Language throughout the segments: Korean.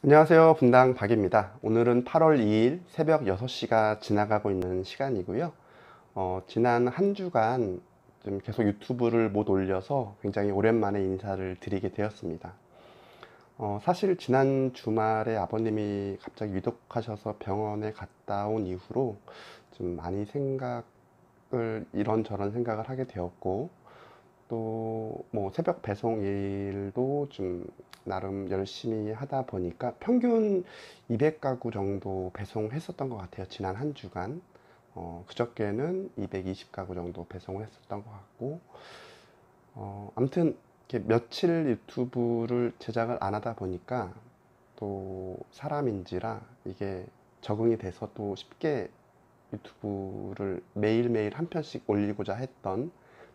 안녕하세요. 분당 박입니다. 오늘은 8월 2일 새벽 6시가 지나가고 있는 시간이고요. 지난 한 주간 좀 계속 유튜브를 못 올려서 굉장히 오랜만에 인사를 드리게 되었습니다. 사실 지난 주말에 아버님이 갑자기 위독하셔서 병원에 갔다 온 이후로 좀 많이 이런저런 생각을 하게 되었고, 또 뭐 새벽 배송 일도 좀 나름 열심히 하다 보니까 평균 200가구 정도 배송했었던 것 같아요. 지난 한 주간. 그저께는 220가구 정도 배송을 했었던 것 같고, 아무튼 이렇게 며칠 유튜브를 제작을 안 하다 보니까 또 사람인지라 이게 적응이 돼서 또 쉽게 유튜브를 매일매일 한 편씩 올리고자 했던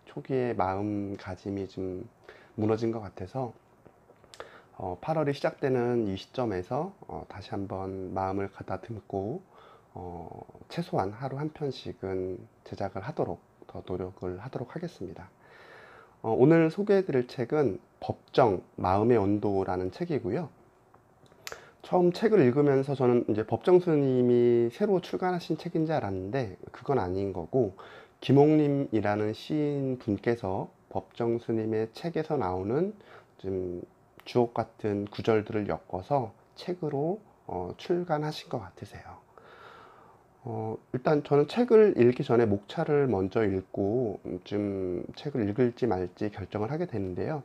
초기의 마음가짐이 좀 무너진 것 같아서 8월이 시작되는 이 시점에서 다시 한번 마음을 가다듬고 최소한 하루 한 편씩은 제작을 하도록 더 노력을 하도록 하겠습니다. 오늘 소개해드릴 책은 법정 마음의 온도라는 책이고요. 처음 책을 읽으면서 저는 이제 법정 스님이 새로 출간하신 책인 줄 알았는데 그건 아닌 거고, 김옥림이라는 시인 분께서 법정 스님의 책에서 나오는 좀 주옥 같은 구절들을 엮어서 책으로 출간하신 것 같으세요. 일단 저는 책을 읽기 전에 목차를 먼저 읽고 좀 책을 읽을지 말지 결정을 하게 되는데요.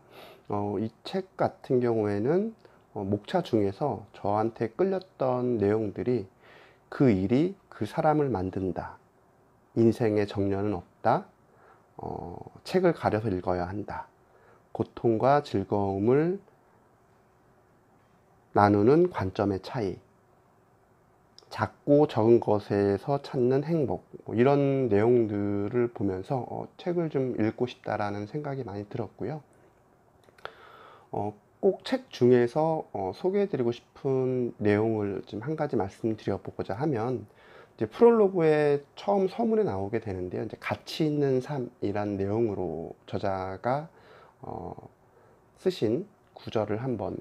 이 책 같은 경우에는 목차 중에서 저한테 끌렸던 내용들이 그 일이 그 사람을 만든다. 인생의 정년은 없다. 책을 가려서 읽어야 한다. 고통과 즐거움을 나누는 관점의 차이. 작고 적은 것에서 찾는 행복, 뭐 이런 내용들을 보면서 책을 좀 읽고 싶다라는 생각이 많이 들었고요. 꼭 책 중에서 소개해드리고 싶은 내용을 좀 한 가지 말씀드려보고자 하면, 이제 프롤로그에 처음 서문에 나오게 되는데요. 이제 가치 있는 삶이란 내용으로 저자가 쓰신 구절을 한번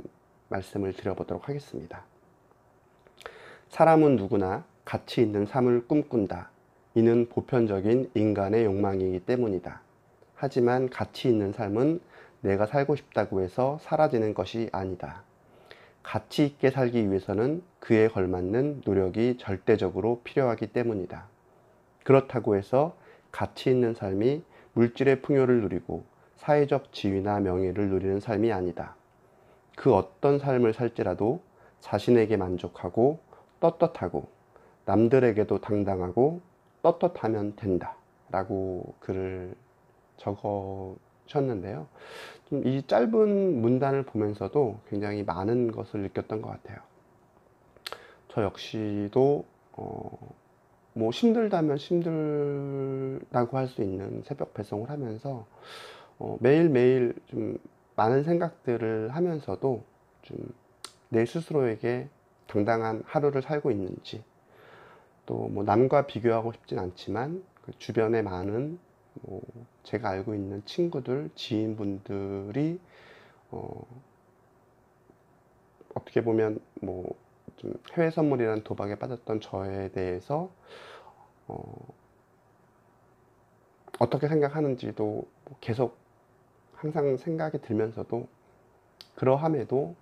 말씀을 드려보도록 하겠습니다. 사람은 누구나 가치 있는 삶을 꿈꾼다. 이는 보편적인 인간의 욕망이기 때문이다. 하지만 가치 있는 삶은 내가 살고 싶다고 해서 사라지는 것이 아니다. 가치 있게 살기 위해서는 그에 걸맞는 노력이 절대적으로 필요하기 때문이다. 그렇다고 해서 가치 있는 삶이 물질의 풍요를 누리고 사회적 지위나 명예를 누리는 삶이 아니다. 그 어떤 삶을 살지라도 자신에게 만족하고 떳떳하고 남들에게도 당당하고 떳떳하면 된다 라고 글을 적으셨는데요. 좀 이 짧은 문단을 보면서도 굉장히 많은 것을 느꼈던 것 같아요. 저 역시도 뭐 힘들다면 힘들다고 할 수 있는 새벽 배송을 하면서 매일매일 좀 많은 생각들을 하면서도 좀 내 스스로에게 당당한 하루를 살고 있는지, 또 뭐 남과 비교하고 싶진 않지만 그 주변에 많은 뭐 제가 알고 있는 친구들, 지인분들이 어떻게 보면 뭐 좀 해외 선물이라는 도박에 빠졌던 저에 대해서 어떻게 생각하는지도 계속 항상 생각이 들면서도, 그러함에도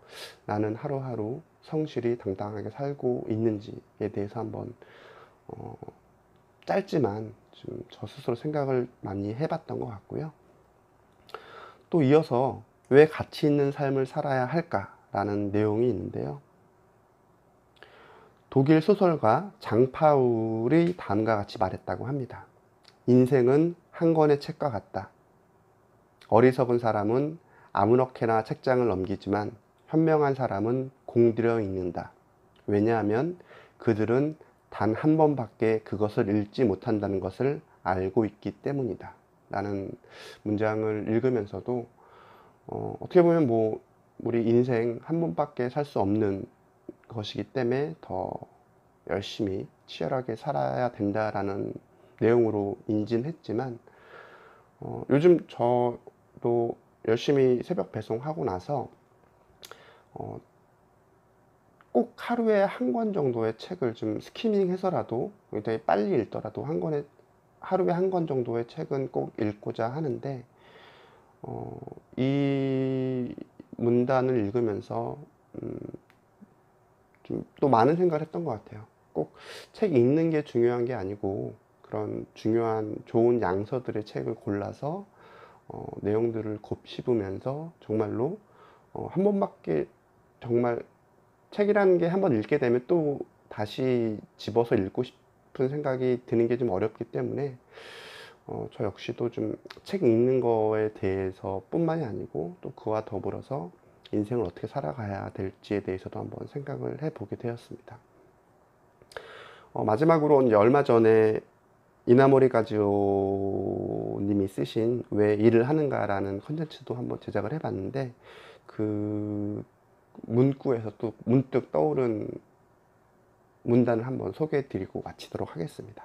나는 하루하루 성실히 당당하게 살고 있는지에 대해서 한번 짧지만 좀 저 스스로 생각을 많이 해봤던 것 같고요. 또 이어서 왜 가치 있는 삶을 살아야 할까라는 내용이 있는데요. 독일 소설가 장파울이 다음과 같이 말했다고 합니다. 인생은 한 권의 책과 같다. 어리석은 사람은 아무렇게나 책장을 넘기지만 현명한 사람은 공들여 읽는다. 왜냐하면 그들은 단 한 번밖에 그것을 읽지 못한다는 것을 알고 있기 때문이다. 라는 문장을 읽으면서도 어떻게 보면 뭐 우리 인생 한 번밖에 살 수 없는 것이기 때문에 더 열심히 치열하게 살아야 된다라는 내용으로 인진했지만, 요즘 저도 열심히 새벽 배송하고 나서 꼭 하루에 한 권 정도의 책을 좀 스키밍 해서라도 굉장히 빨리 읽더라도 하루에 한 권 정도의 책은 꼭 읽고자 하는데, 이 문단을 읽으면서 좀 또 많은 생각을 했던 것 같아요. 꼭 책 읽는 게 중요한 게 아니고, 그런 중요한 좋은 양서들의 책을 골라서 내용들을 곱씹으면서 정말로 한 번밖에, 정말 책이라는 게 한 번 읽게 되면 또 다시 집어서 읽고 싶은 생각이 드는 게 좀 어렵기 때문에 저 역시도 좀 책 읽는 거에 대해서 뿐만이 아니고 또 그와 더불어서 인생을 어떻게 살아가야 될지에 대해서도 한번 생각을 해보게 되었습니다. 마지막으로 이제 얼마 전에 이나모리 가지오 님이 쓰신 왜 일을 하는가라는 컨텐츠도 한번 제작을 해봤는데, 그 문구에서 또 문득 떠오른 문단을 한번 소개해 드리고 마치도록 하겠습니다.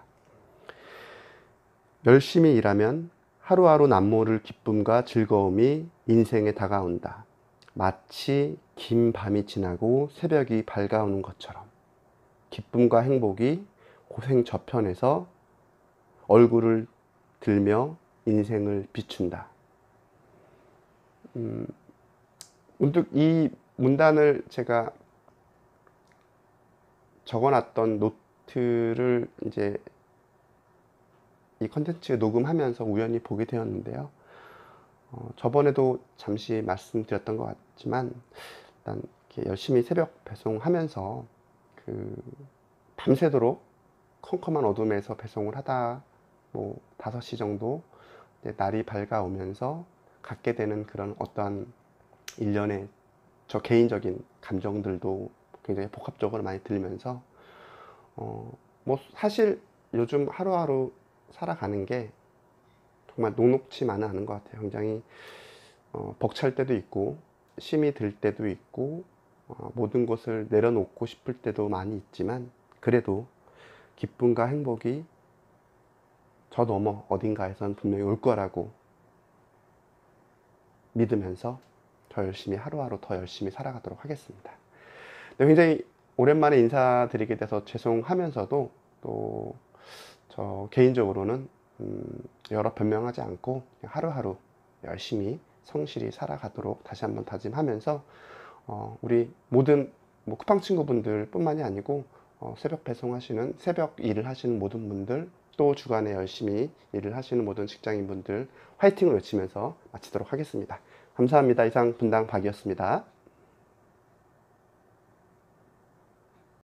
열심히 일하면 하루하루 남모를 기쁨과 즐거움이 인생에 다가온다. 마치 긴 밤이 지나고 새벽이 밝아오는 것처럼 기쁨과 행복이 고생 저편에서 얼굴을 들며 인생을 비춘다. 문득 이 문단을 제가 적어놨던 노트를 이제 이 컨텐츠 녹음하면서 우연히 보게 되었는데요. 저번에도 잠시 말씀드렸던 것 같지만, 일단 이렇게 열심히 새벽 배송하면서 밤새도록 컴컴한 어둠에서 배송을 하다 5시 정도 날이 밝아오면서 갖게 되는 그런 어떠한 일련의 저 개인적인 감정들도 굉장히 복합적으로 많이 들면서 사실 요즘 하루하루 살아가는 게 정말 녹록치만은 않은 것 같아요. 굉장히 벅찰 때도 있고 힘이 들 때도 있고 모든 것을 내려놓고 싶을 때도 많이 있지만, 그래도 기쁨과 행복이 저 너머 어딘가에선 분명히 올 거라고 믿으면서 더 열심히 하루하루 더 열심히 살아가도록 하겠습니다. 네, 굉장히 오랜만에 인사드리게 돼서 죄송하면서도 또 저 개인적으로는 여러 변명하지 않고 하루하루 열심히 성실히 살아가도록 다시 한번 다짐하면서 우리 모든 쿠팡 친구분들 뿐만이 아니고 새벽 배송하시는, 새벽 일을 하시는 모든 분들, 또 주간에 열심히 일을 하시는 모든 직장인분들 화이팅을 외치면서 마치도록 하겠습니다. 감사합니다. 이상 분당 박이었습니다.